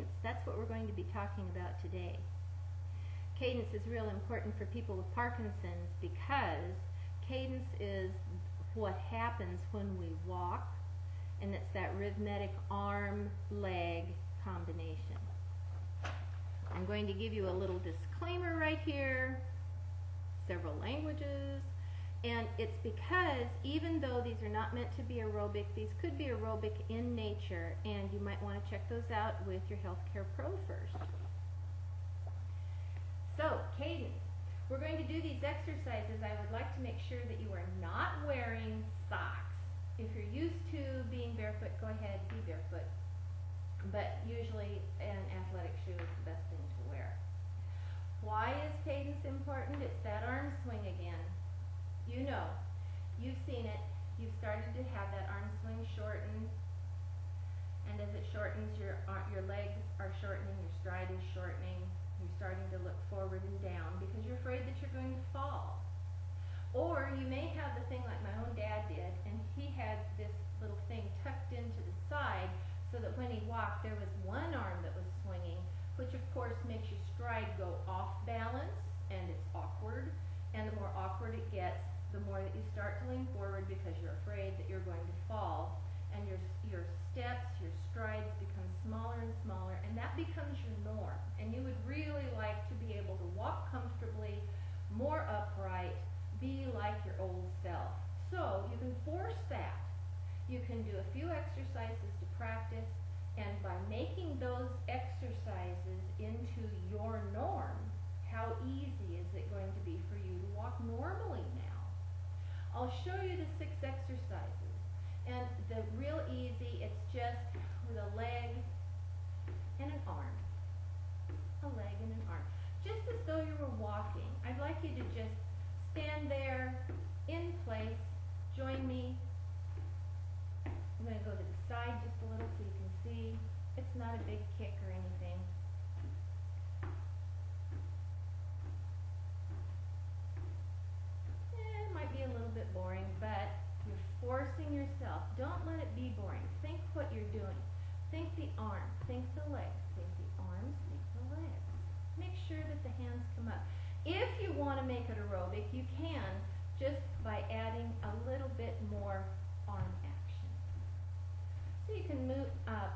cadence. That's what we're going to be talking about today. Cadence is real important for people with Parkinson's because cadence is what happens when we walk, and it's that rhythmic arm-leg combination. I'm going to give you a little disclaimer right here, several languages, and it's because even though these are not meant to be aerobic, these could be aerobic in nature, and you might want to check those out with your healthcare pro first. So, cadence. We're going to do these exercises. I would like to make sure that you are not wearing socks. If you're used to being barefoot, go ahead, be barefoot. But usually an athletic shoe is the best thing to wear. Why is cadence important? It's that arm swing again. You know, you've seen it. You've started to have that arm swing shorten. And as it shortens, your legs are shortening, your stride is shortening. You're starting to look forward and down because you're afraid that you're going to fall. Or you may have the thing like my own dad did, and he had this little thing tucked into the side so that when he walked, there was one arm that was swinging, which of course makes your stride go off balance, and it's awkward. And the more awkward it gets, the more that you start to lean forward because you're afraid that you're going to fall. And your steps, your strides become smaller and smaller, and that becomes your norm. And you would really like to be able to walk comfortably, more upright, be like your old self. So you can force that. You can do a few exercises to practice, and by making those exercises into your norm, how easy is it going to be for you to walk normally now? I'll show you the 6 exercises. And the real easy, it's just with a leg and an arm. A leg and an arm. Just as though you were walking. I'd like you to just stand there in place. Join me. I'm going to go to the side just a little so you can see. It's not a big kick or anything. It might be a little bit boring, but you're forcing yourself. Don't let it be boring. Think what you're doing. Think the arm. Think the legs. Think the arms. Think the legs. Make sure that the hands come up. If you want to make it aerobic, you can just by adding a little bit more arm action. So you can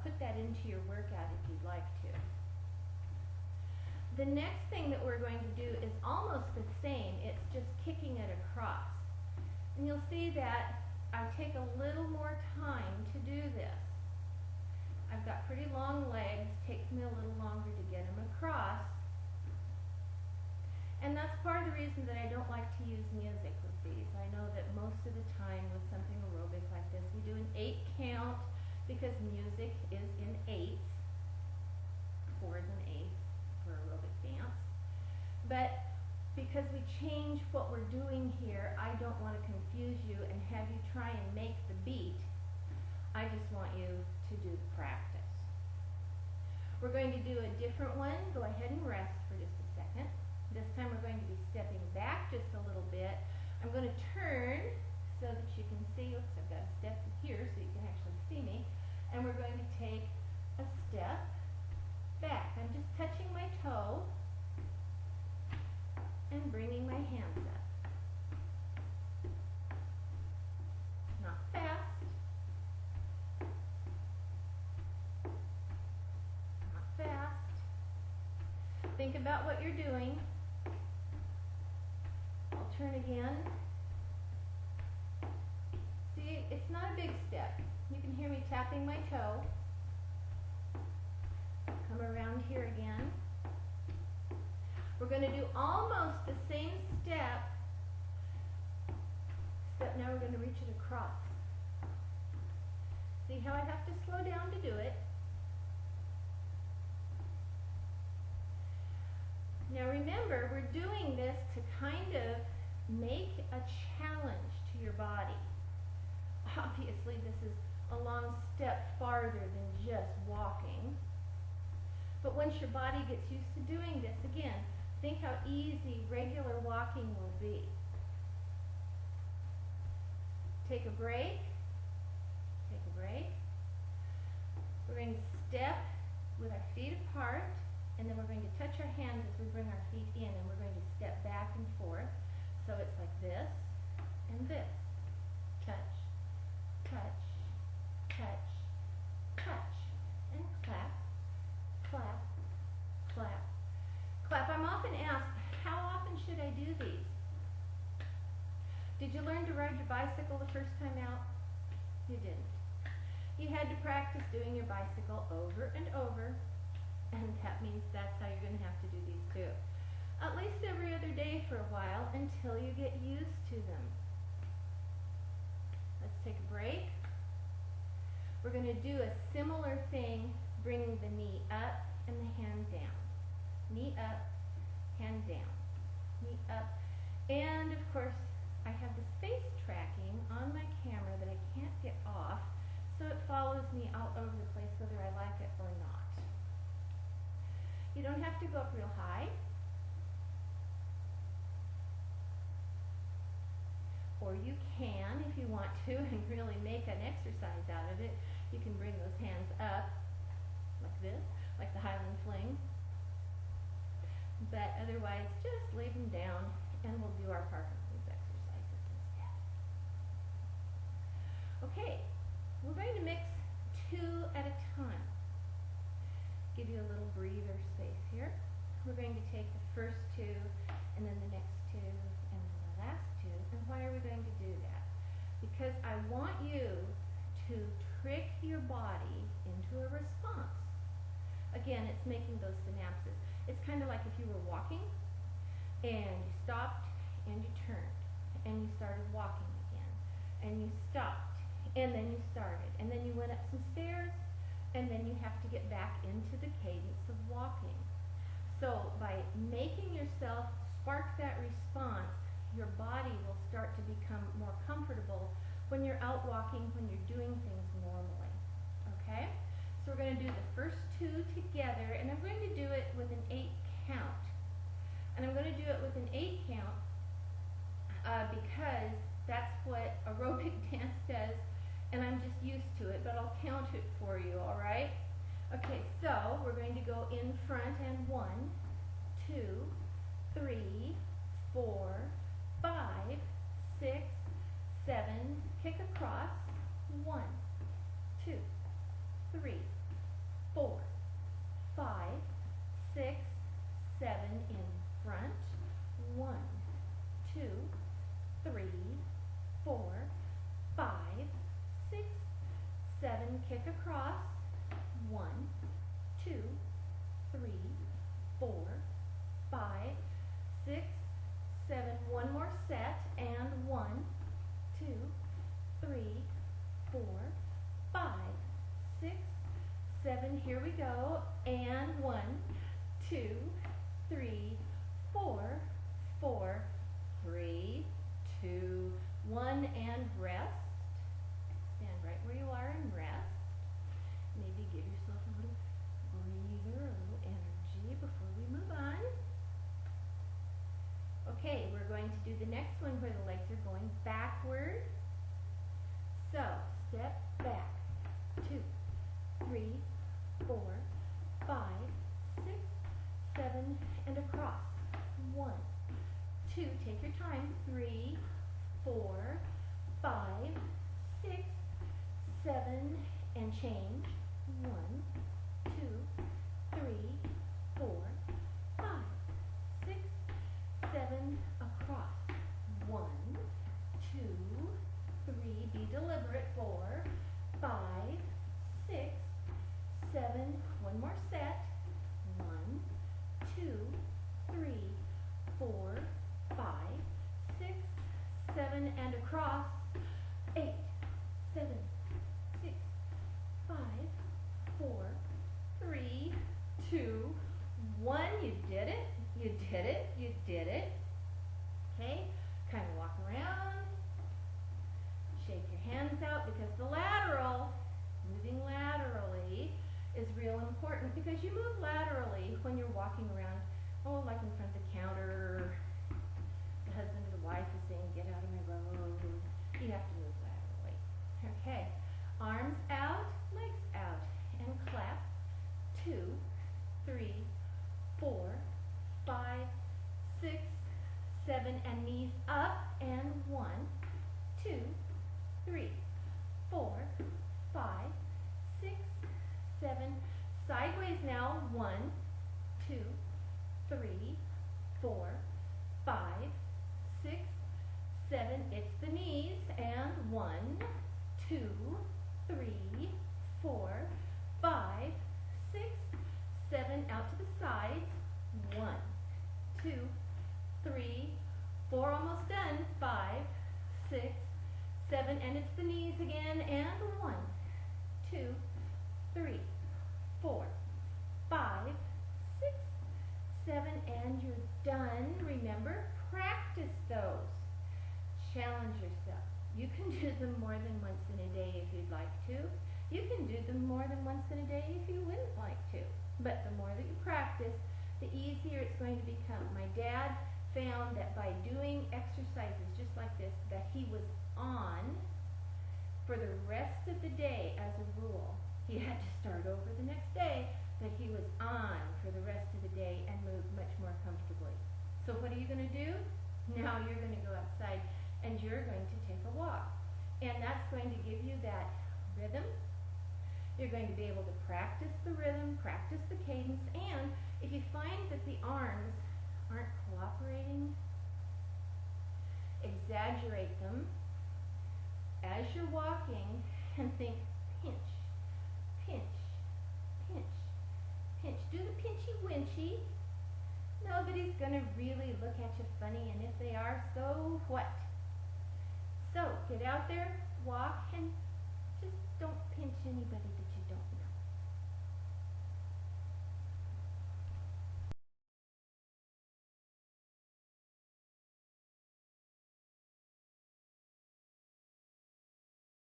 put that into your workout if you'd like to. The next thing that we're going to do is almost the same. It's just kicking it across. And you'll see that I take a little more time to do this. I've got pretty long legs. It takes me a little longer to get them across. And that's part of the reason that I don't like to use music with these. I know that most of the time with something aerobic like this, we do an 8 count because music is in 8s. 4s and 8s for aerobic dance. But because we change what we're doing here, I don't want to confuse you and have you try and make the beat. I just want you to do the practice. We're going to do a different one. Go ahead and rest for just a second. This time we're going to be stepping back just a little bit. I'm going to turn so that you can see. Oops, I've got to step here so you can actually see me. And we're going to take a step back. I'm just touching my toe and bringing my hands up. Not fast. Not fast. Think about what you're doing. I'll turn again. See, it's not a big step. You can hear me tapping my toe. Come around here again. We're going to do almost the same step, except now we're going to reach it across. See how I have to slow down to do it? Now remember, we're doing this to kind of make a challenge to your body. Obviously, this is a long step farther than just walking. But once your body gets used to doing this, again, think how easy regular walking will be. Take a break. Take a break. We're going to step with our feet apart, and then we're going to touch our hands as we bring our feet in, and we're going to step back and forth. So it's like this and this. Touch, touch, touch, touch, and clap, clap, clap, clap. I'm often asked, how often should I do these? Did you learn to ride your bicycle the first time out? You didn't. You had to practice doing your bicycle over and over, and that means that's how you're going to have to do these too. At least every other day for a while until you get used to them. Let's take a break. We're going to do a similar thing, bringing the knee up and the hand down. Knee up, hand down. Knee up. And of course, I have this face tracking on my camera that I can't get off, so it follows me all over the place whether I like it or not. You don't have to go up real high. Or you can, if you want to, and really make an exercise out of it. You can bring those hands up like this, like the Highland Fling. But otherwise, just leave them down, and we'll do our Parkinson's exercises instead. Okay, we're going to mix 2 at a time. Give you a little breather space here. We're going to take the first 2, and then the next 2, and then the last 2. And why are we going to do that? Because I want you to trick your body into a response. Again, it's making those synapses. It's kind of like if you were walking, and you stopped, and you turned, and you started walking again, and you stopped, and then you started, and then you went up some stairs, and then you have to get back into the cadence of walking. So by making yourself spark that response, your body will start to become more comfortable when you're out walking, when you're doing things normally. Okay? So we're going to do the first 2 together, and I'm going to do it with an 8 count. And I'm going to do it with an 8 count because that's what aerobic dance does, and I'm just used to it, but I'll count it for you, all right? Okay, so we're going to go in front, and 1, 2, 3, 4, 5, 6, 7, kick across, 1, 2, 3, 4, 5, 6, 7 in front, 1, 2, 3, 4, 5, 6, 7, kick across, 1, 2, 3, 4, 5, 6, 7, one more set, and 1, 2, 3, 4, 5, 6, 7, here we go, and 1, 2, 3, 4, 4, 3, 2, 1, and rest. Stand right where you are and rest. Maybe give yourself a little breather, a little energy before we move on. Okay, we're going to do the next one where the legs are going backward. So, step back, 2, 3, 4, 5, 6, 7, and across. 1, 2, take your time, 3, 4, 5, 6, 7, and change. 1, 2, 3, 4, 5, 6, 7, across. 1, 2, 3, be deliberate. 4, 5, 6, 7, one more set. 1, 2, 3, 4, 5, 6, 7, and across. 8, 7, 6, 5, 4, 3, 2, 1. You did it. You did it. You did it. Okay, kind of walk around. Shake your hands out, because the lateral, moving laterally, is real important, because you move laterally when you're walking around, oh, like in front of the counter. The husband or the wife is saying, get out of my road. You have to move laterally. Okay, arms out, legs out, and clap, 2, 3, 4, 5, 6, 7, and knees up, and 1, 2, 3, 4, 5, 6, 7, sideways now, 1, 2, 3, 4, 5, 6, 7, it's the knees, and 1, 2, 3, 4, 5, 6, 7, out to the sides, 1, 2, 3, 4, almost done, 5, 6, 7, and it's the knees again, and 1, 2, 3, 4, 5, 6, 7, and you're done. Remember, practice those. Challenge yourself. You can do them more than once in a day if you'd like to. You can do them more than once in a day if you wouldn't like to. But the more that you practice, the easier it's going to become. My dad found that by doing exercises just like this, that he was on for the rest of the day as a rule. He had to start over the next day, but he was on for the rest of the day and moved much more comfortably. So what are you going to do? Now you're going to go outside and you're going to take a walk. And that's going to give you that rhythm. You're going to be able to practice the rhythm, practice the cadence, and if you find that the arms aren't cooperating, exaggerate them as you're walking and think pinch, pinch, pinch, pinch. Do the pinchie-winchie. Nobody's going to really look at you funny, and if they are, so what? So get out there, walk, and just don't pinch anybody that you don't know.